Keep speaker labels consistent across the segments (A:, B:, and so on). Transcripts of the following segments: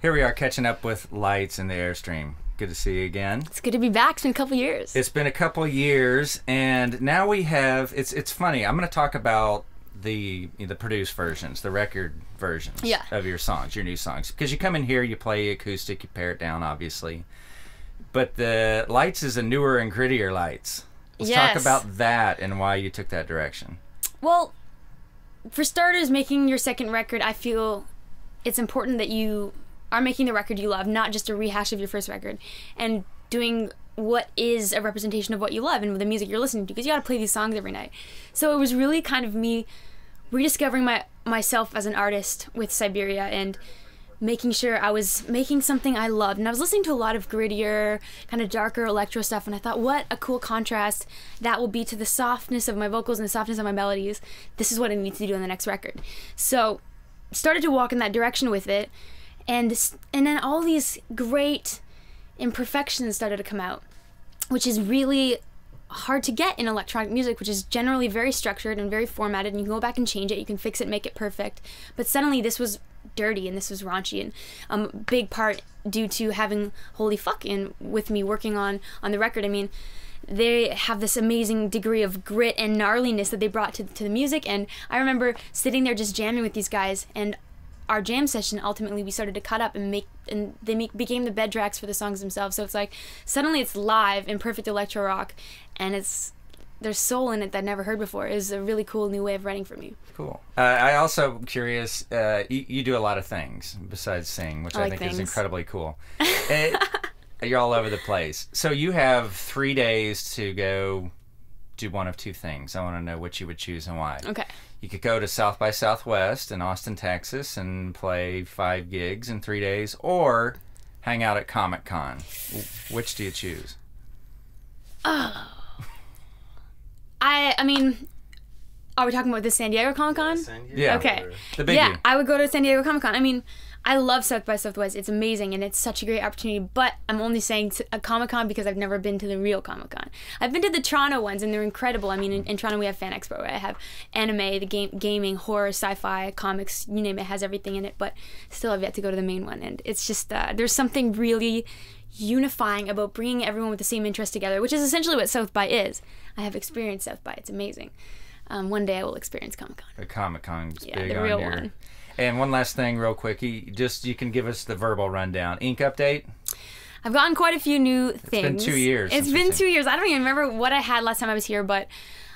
A: Here we are catching up with Lights in the Airstream. Good to see you again.
B: It's good to be back. It's been a couple years.
A: It's been a couple years, and now we have. It's funny. I'm going to talk about the produced versions, the record versions of your songs, your new songs, because you come in here, you play acoustic, you pare it down, obviously. But the Lights is a newer and grittier Lights. Let's talk about that and why you took that direction.
B: Well, for starters, making your second record, I feel it's important that you are making the record you love, not just a rehash of your first record, and doing what is a representation of what you love and the music you're listening to, because you got to play these songs every night. So it was really kind of me rediscovering myself as an artist with Siberia and making sure I was making something I loved. And I was listening to a lot of grittier, kind of darker electro stuff, and I thought, what a cool contrast that will be to the softness of my vocals and the softness of my melodies. This is what I need to do on the next record. So started to walk in that direction with it, and then all these great imperfections started to come out, which is really hard to get in electronic music, which is generally very structured and very formatted, and you can go back and change it, you can fix it, make it perfect. But suddenly this was dirty and this was raunchy, and a big part due to having Holy Fuck in with me working on the record. I mean, they have this amazing degree of grit and gnarliness that they brought to the music, and I remember sitting there just jamming with these guys, and our jam session, ultimately we started to cut up and became the bed tracks for the songs themselves. So it's like suddenly it's live in perfect electro rock, and there's soul in it that I never heard before. It was a really cool new way of writing for me.
A: Cool. I also curious, you do a lot of things besides sing, which I think is incredibly cool. You're all over the place. So you have 3 days to go do one of two things. I want to know which you would choose and why.
B: Okay.
A: You could go to South by Southwest in Austin, Texas, and play 5 gigs in 3 days, or hang out at Comic-Con. Which do you choose?
B: Oh. I mean, are we talking about the San Diego Comic-Con?
A: Yeah.
B: Okay.
A: The biggie.
B: Yeah, I would go to San Diego Comic-Con. I mean, I love South by Southwest. It's amazing, and it's such a great opportunity, but I'm only saying a Comic-Con because I've never been to the real Comic-Con. I've been to the Toronto ones, and they're incredible. I mean, in Toronto we have Fan Expo, where I have anime, the gaming, horror, sci-fi, comics, you name it, has everything in it, but still I've yet to go to the main one, and it's just, there's something really unifying about bringing everyone with the same interest together, which is essentially what South by is. I have experienced South by. It's amazing. One day I will experience Comic-Con.
A: The Comic-Con's big on
B: the real one.
A: And one last thing real quick, you can give us the verbal rundown. Ink update?
B: I've gotten quite a few new things.
A: It's been 2 years.
B: It's been 2 years. I don't even remember what I had last time I was here, but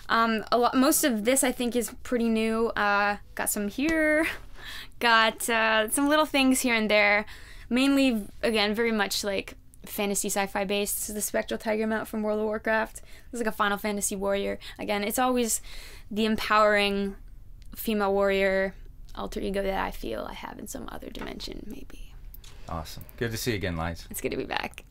B: most of this I think is pretty new. Got some here, got some little things here and there. Mainly, again, very much like fantasy sci-fi based. This is the Spectral Tiger mount from World of Warcraft. This is like a Final Fantasy warrior. Again, it's always the empowering female warrior alter ego that I feel I have in some other dimension, maybe.
A: Awesome. Good to see you again, Lights.
B: It's good to be back.